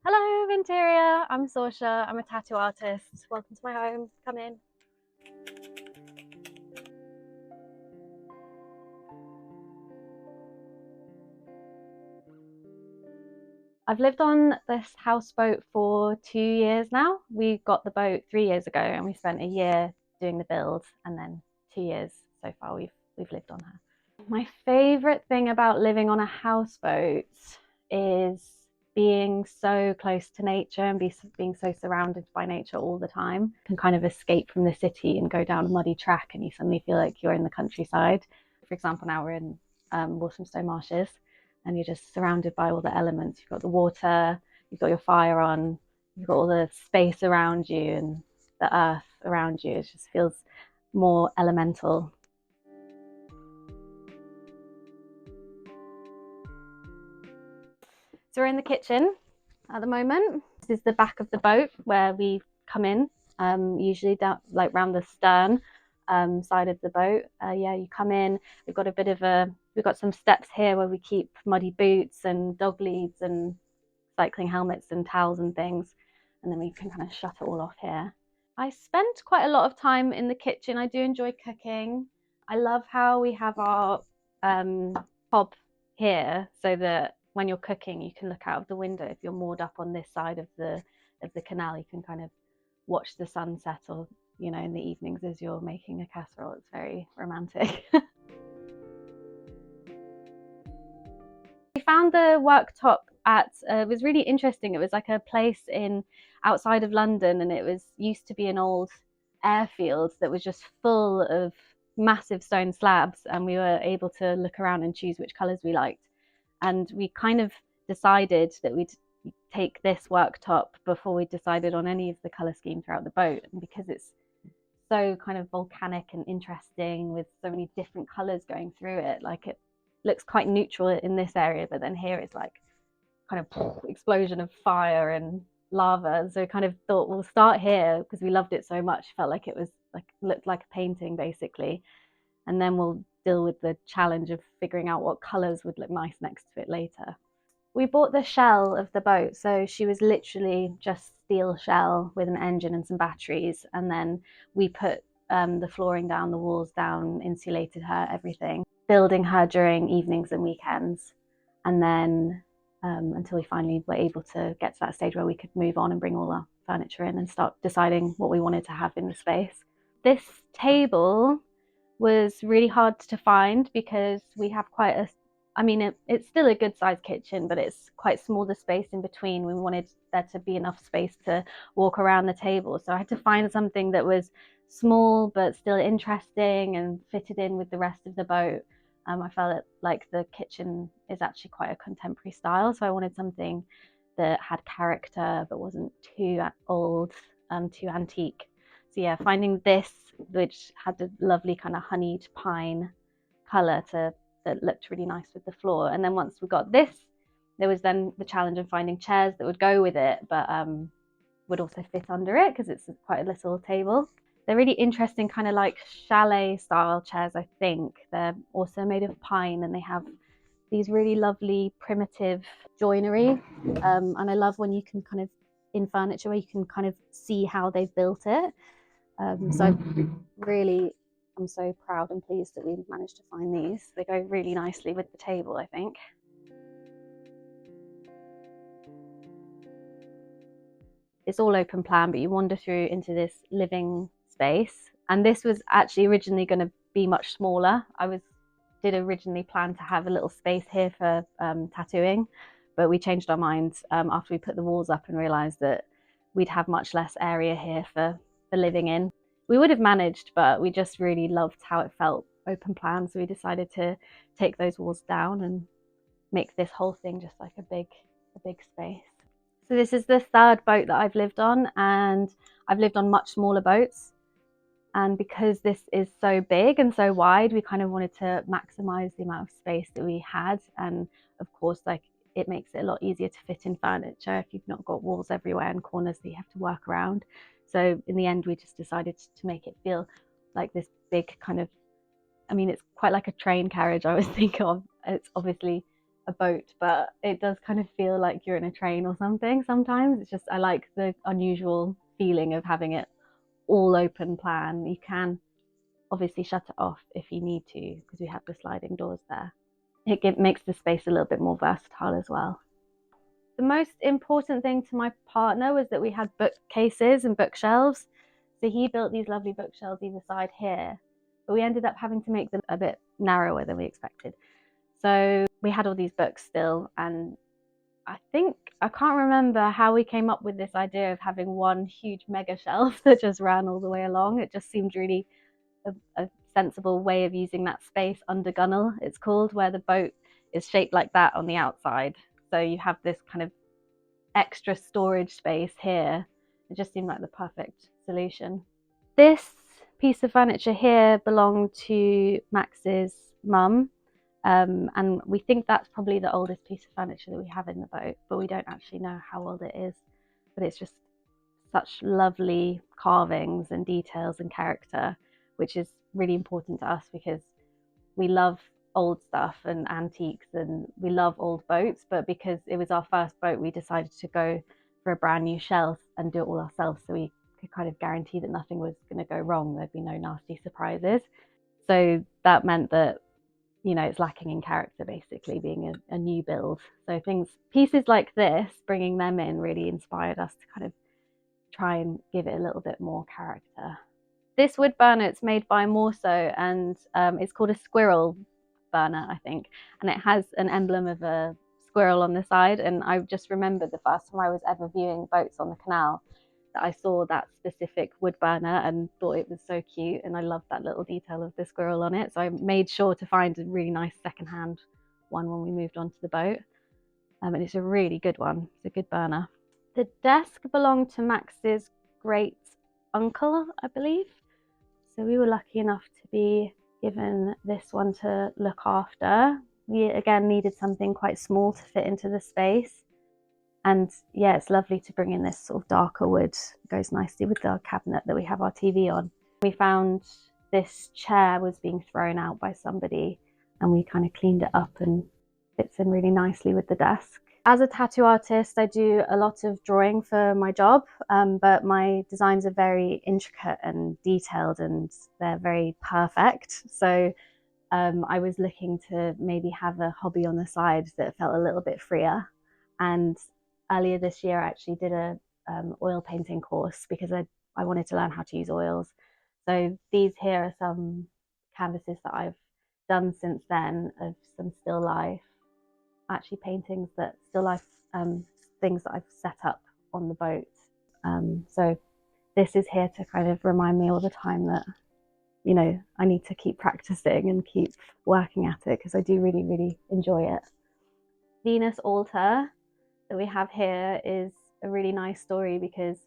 Hello, Interior. I'm Sorcha. I'm a tattoo artist. Welcome to my home. Come in. I've lived on this houseboat for 2 years now. We got the boat 3 years ago, and we spent a year doing the build, and then 2 years so far we've lived on her. My favorite thing about living on a houseboat is being so close to nature and being so surrounded by nature all the time. You can kind of escape from the city and go down a muddy track, and you suddenly feel like you're in the countryside. For example, now we're in Walthamstow Marshes, and you're just surrounded by all the elements. You've got the water, you've got your fire on, you've got all the space around you and the earth around you. It just feels more elemental. So we're in the kitchen at the moment. This is the back of the boat where we come in, usually down like round the stern side of the boat. Yeah, you come in. We've got some steps here where we keep muddy boots and dog leads and cycling helmets and towels and things, and then we can kind of shut it all off here. I spent quite a lot of time in the kitchen. I do enjoy cooking. I love how we have our hob here so that when you're cooking you can look out of the window. If you're moored up on this side of the canal, you can kind of watch the sunset, or in the evenings as you're making a casserole. It's very romantic. We found the worktop at it was really interesting. It was like a place in outside of London, and it was used to be an old airfield that was just full of massive stone slabs, and we were able to look around and choose which colours we liked. And we kind of decided that we'd take this worktop before we decided on any of the colour scheme throughout the boat. And because it's so kind of volcanic and interesting with so many different colours going through it, like it looks quite neutral in this area, but then here it's like kind of explosion of fire and lava. So we kind of thought we'll start here because we loved it so much. Felt like it was like looked like a painting basically, and then we'll deal with the challenge of figuring out what colours would look nice next to it later. We bought the shell of the boat, so she was literally just steel shell with an engine and some batteries, and then we put the flooring down, the walls down, insulated her, everything, building her during evenings and weekends, and then until we finally were able to get to that stage where we could move on and bring all our furniture in and start deciding what we wanted to have in the space. This table was really hard to find because we have quite a it's still a good sized kitchen, but it's quite small, the space in between. We wanted there to be enough space to walk around the table, so I had to find something that was small but still interesting and fitted in with the rest of the boat. I felt like the kitchen is actually quite a contemporary style, so I wanted something that had character but wasn't too old, too antique. So yeah, finding this, which had a lovely kind of honeyed pine colour that looked really nice with the floor. And then once we got this, there was then the challenge of finding chairs that would go with it, but would also fit under it because it's quite a little table. They're really interesting, kind of like chalet style chairs, I think. They're also made of pine, and they have these really lovely primitive joinery. And I love when you can kind of, in furniture, where you can kind of see how they've built it. So I'm so proud and pleased that we managed to find these. They go really nicely with the table, I think. It's all open plan, but you wander through into this living space. And this was actually originally going to be much smaller. Did originally plan to have a little space here for tattooing, but we changed our minds after we put the walls up and realised that we'd have much less area here for living in. We would have managed, but we just really loved how it felt open plan, so we decided to take those walls down and make this whole thing just like a big space. So this is the third boat that I've lived on, and I've lived on much smaller boats, and because this is so big and so wide, we kind of wanted to maximize the amount of space that we had. And of course, like, it makes it a lot easier to fit in furniture if you've not got walls everywhere and corners that you have to work around. So in the end, we just decided to make it feel like this big kind of, it's quite like a train carriage, I was thinking of. It's obviously a boat, but it does kind of feel like you're in a train or something sometimes. It's just, I like the unusual feeling of having it all open plan. You can obviously shut it off if you need to because we have the sliding doors there. It makes the space a little bit more versatile as well. The most important thing to my partner was that we had bookcases and bookshelves. So he built these lovely bookshelves either side here, but we ended up having to make them a bit narrower than we expected. So we had all these books still, and I can't remember how we came up with this idea of having one huge mega shelf that just ran all the way along. It just seemed really a sensible way of using that space under gunnel, it's called, where the boat is shaped like that on the outside. So you have this kind of extra storage space here. It just seemed like the perfect solution. This piece of furniture here belonged to Max's mum. And we think that's probably the oldest piece of furniture that we have in the boat, but we don't actually know how old it is. But it's just such lovely carvings and details and character, which is really important to us because we love old stuff and antiques and we love old boats. But because it was our first boat, we decided to go for a brand new shelf and do it all ourselves, so we could kind of guarantee that nothing was going to go wrong. There'd be no nasty surprises. So that meant that, you know, it's lacking in character, basically, being a new build. So pieces like this, bringing them in really inspired us to kind of try and give it a little bit more character. This wood burner, it's made by Morso, and it's called a squirrel burner, I think. And it has an emblem of a squirrel on the side. And I just remembered the first time I was ever viewing boats on the canal that I saw that specific wood burner and thought it was so cute, and I loved that little detail of the squirrel on it. So I made sure to find a really nice secondhand one when we moved onto the boat. And it's a really good one. It's a good burner. The desk belonged to Max's great uncle, I believe. So we were lucky enough to be given this one to look after. We again needed something quite small to fit into the space. And yeah, it's lovely to bring in this sort of darker wood. It goes nicely with the cabinet that we have our TV on. We found this chair was being thrown out by somebody, and we kind of cleaned it up and fits in really nicely with the desk. As a tattoo artist, I do a lot of drawing for my job, but my designs are very intricate and detailed and they're very perfect. So I was looking to maybe have a hobby on the side that felt a little bit freer. And earlier this year, I actually did a oil painting course because I wanted to learn how to use oils. So these here are some canvases that I've done since then of some still life, actually paintings that still life things that I've set up on the boat. So this is here to kind of remind me all the time that, you know, I need to keep practicing and keep working at it because I do really, really enjoy it. Venus altar that we have here is a really nice story because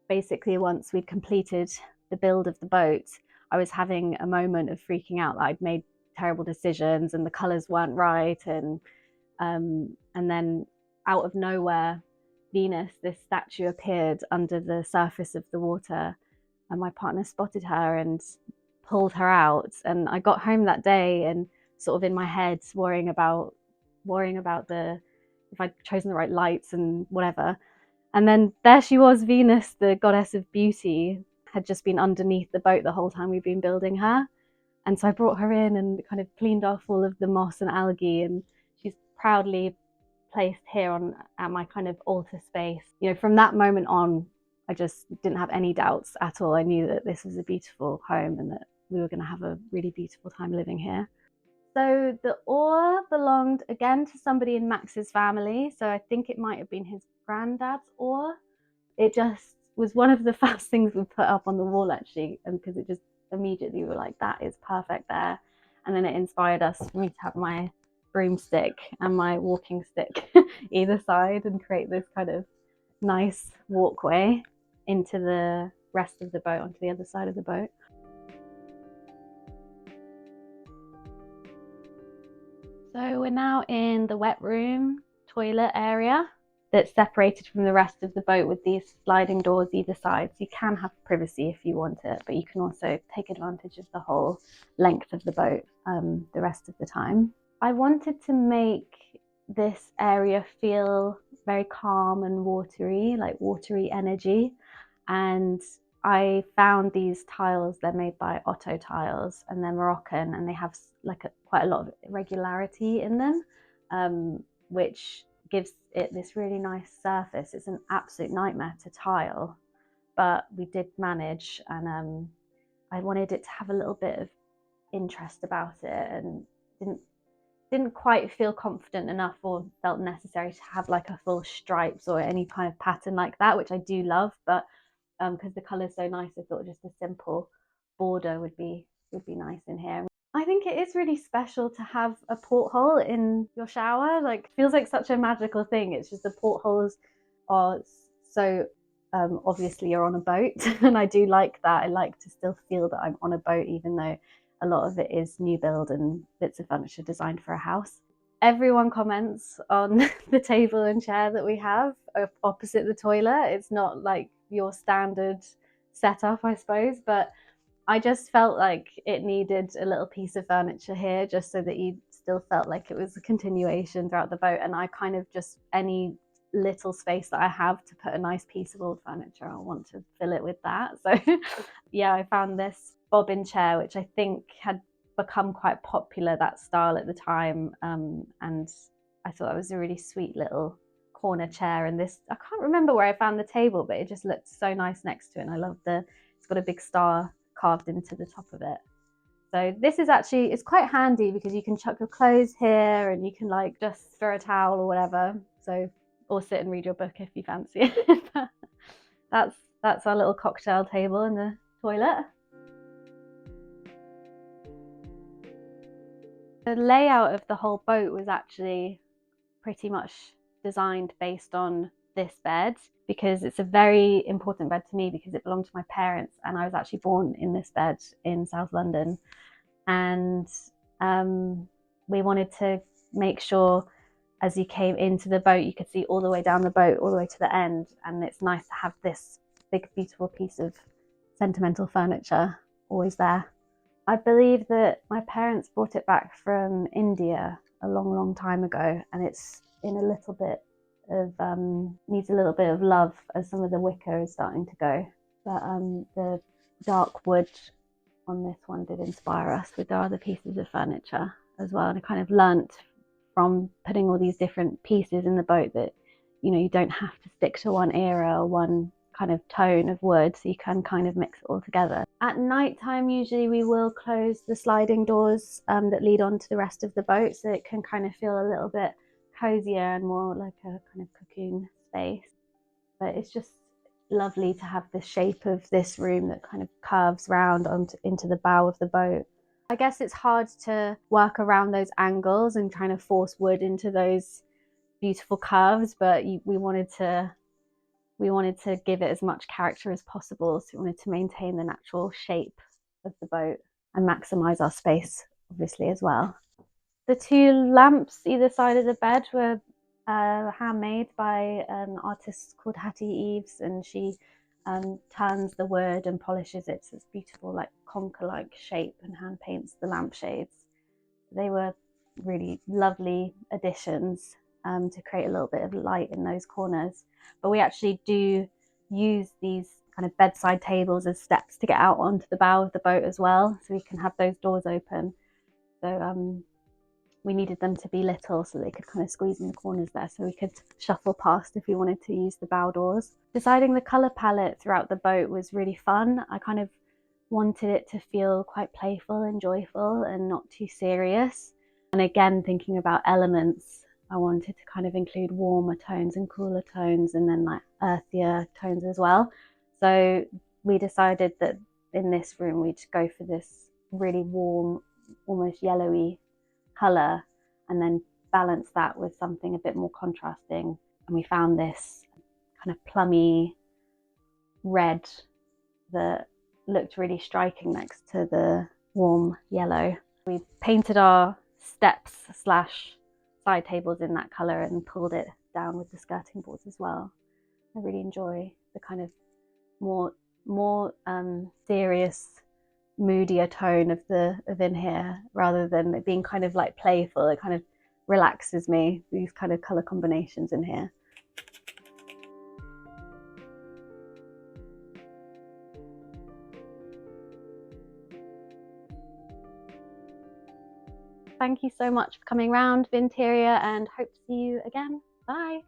basically once we'd completed the build of the boat, I was having a moment of freaking out that I'd made terrible decisions and the colours weren't right, and then out of nowhere, Venus, this statue, appeared under the surface of the water, and my partner spotted her and pulled her out. And I got home that day and sort of in my head worrying about if I'd chosen the right lights and whatever. And then there she was, Venus, the goddess of beauty, had just been underneath the boat the whole time we've been building her. And so I brought her in and kind of cleaned off all of the moss and algae, and she's proudly placed here at my kind of altar space. You know, from that moment on, I just didn't have any doubts at all. I knew that this was a beautiful home and that we were going to have a really beautiful time living here. So the oar belonged again to somebody in Max's family. So I think it might have been his granddad's oar. It just was one of the first things we put up on the wall, actually, and because it just immediately we were like, that is perfect there. And then it inspired us for me to have my broomstick and my walking stick either side and create this kind of nice walkway into the rest of the boat, onto the other side of the boat. So we're now in the wet room toilet area that's separated from the rest of the boat with these sliding doors either side. So you can have privacy if you want it, but you can also take advantage of the whole length of the boat the rest of the time. I wanted to make this area feel very calm and watery, like watery energy. And I found these tiles. They're made by Otto tiles, and they're Moroccan, and they have like quite a lot of irregularity in them, which gives it this really nice surface. It's an absolute nightmare to tile, but we did manage, and I wanted it to have a little bit of interest about it, and didn't quite feel confident enough or felt necessary to have like a full stripes or any kind of pattern like that, which I do love, but because the colour's so nice, I thought just a simple border would be nice in here. I think it is really special to have a porthole in your shower. Like, feels like such a magical thing. It's just the portholes are so obviously you're on a boat, and I do like that. I like to still feel that I'm on a boat, even though a lot of it is new build and bits of furniture designed for a house. Everyone comments on the table and chair that we have opposite the toilet. It's not like your standard setup, I suppose, but I just felt like it needed a little piece of furniture here, just so that you still felt like it was a continuation throughout the boat. And I kind of just, any little space that I have to put a nice piece of old furniture, I want to fill it with that. So yeah, I found this bobbin chair, which I think had become quite popular, that style at the time, and I thought it was a really sweet little corner chair. And this, I can't remember where I found the table, but it just looked so nice next to it, and I love it's got a big star carved into the top of it. So this is actually, it's quite handy because you can chuck your clothes here, and you can like just throw a towel or whatever, so, or sit and read your book if you fancy it. That's our little cocktail table in the toilet. The layout of the whole boat was actually pretty much designed based on this bed, because it's a very important bed to me, because it belonged to my parents, and I was actually born in this bed in South London. And we wanted to make sure as you came into the boat, you could see all the way down the boat, all the way to the end. And it's nice to have this big, beautiful piece of sentimental furniture always there. I believe that my parents brought it back from India a long, long time ago, and it's in a little bit of, needs a little bit of love as some of the wicker is starting to go. But the dark wood on this one did inspire us with our other pieces of furniture as well. And I kind of learnt from putting all these different pieces in the boat that, you know, you don't have to stick to one era or one kind of tone of wood, so you can kind of mix it all together. At night time, usually we will close the sliding doors that lead on to the rest of the boat, so it can kind of feel a little bit cozier and more like a kind of cocoon space. But it's just lovely to have the shape of this room that kind of curves round into the bow of the boat. I guess it's hard to work around those angles and trying to force wood into those beautiful curves, but we wanted to give it as much character as possible, so we wanted to maintain the natural shape of the boat and maximize our space, obviously, as well. The two lamps either side of the bed were handmade by an artist called Hattie Eves, and she turns the wood and polishes it so it's beautiful, like conker-like shape, and hand paints the lampshades. They were really lovely additions to create a little bit of light in those corners. But we actually do use these kind of bedside tables as steps to get out onto the bow of the boat as well, so we can have those doors open. So we needed them to be little so they could kind of squeeze in the corners there, so we could shuffle past if we wanted to use the bow doors. Deciding the colour palette throughout the boat was really fun. I kind of wanted it to feel quite playful and joyful and not too serious. And again, thinking about elements, I wanted to kind of include warmer tones and cooler tones, and then like earthier tones as well. So we decided that in this room we'd go for this really warm, almost yellowy colour, and then balance that with something a bit more contrasting. And we found this kind of plummy red that looked really striking next to the warm yellow. We painted our steps slash side tables in that colour and pulled it down with the skirting boards as well. I really enjoy the kind of more serious, moodier tone of in here, rather than it being kind of like playful. It kind of relaxes me, these kind of colour combinations in here. Thank you so much for coming round, Vinteria, and hope to see you again. Bye.